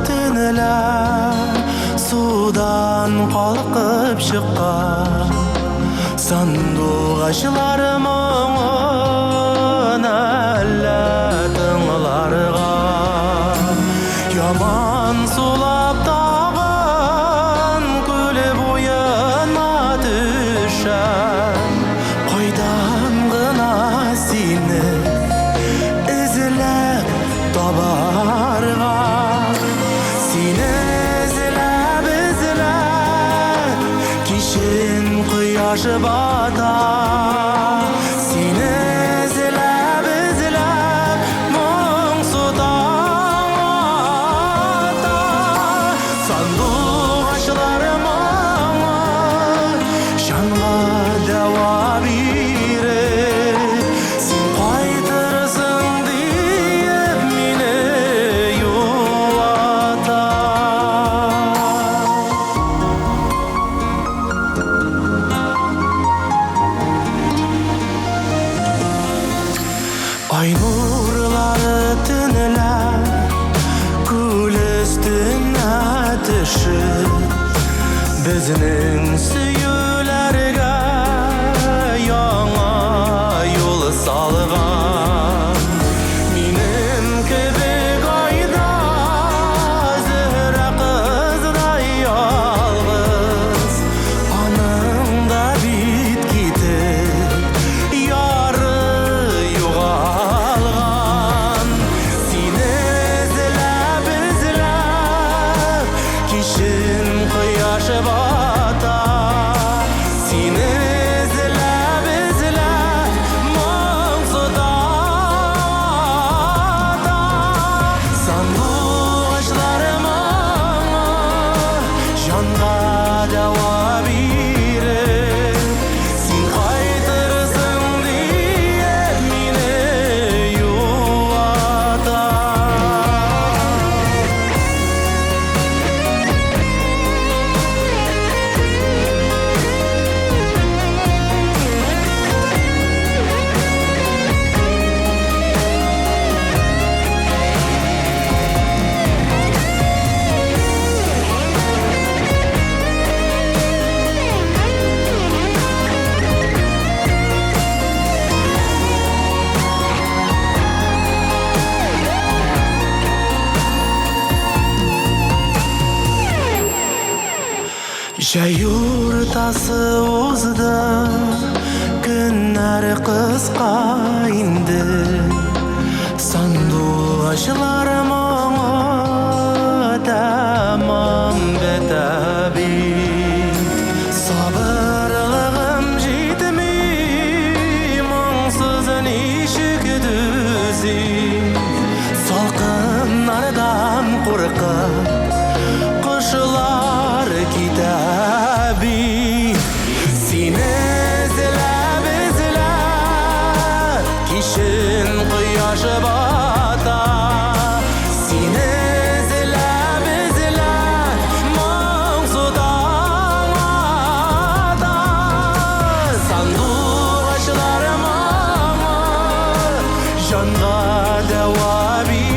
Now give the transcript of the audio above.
түнілер судан қалқып шыққан сандуғашылар мұңын әлі тыңларға яман сулап тағын көл бойына düşen қайдан ғына сені ізлеп табарға сені ізлеп кешін құяш бата сені ізлеп мұңсытамата сандуғашылар маңы жанға дауа беріп сен қайтырсың деп мені юлата ай нурлары түнілер көл үстіне түсіп біздің сүйулерге яңа жол салған менің кебек айда зіра қыздай жалғыз аныңда бит кетіп яры жоғалған сені ізлеп кешін құяш бата сені ізлеп мұңсытата сандуғашылар маңы жанға дауа беріп сен қайтырсың деп мені юлата жай ортасы озды күннәр қысқа енді сандуғашылар мұңы тәмам бітіп сабырлығым жетмей мұңсыз нешік төзем салқындардан қорқып құшылар китаби сені ізлеп кешін құяш бата сені ізлеп мұңсытамата сандуғашылар маңы жанға дауа беріп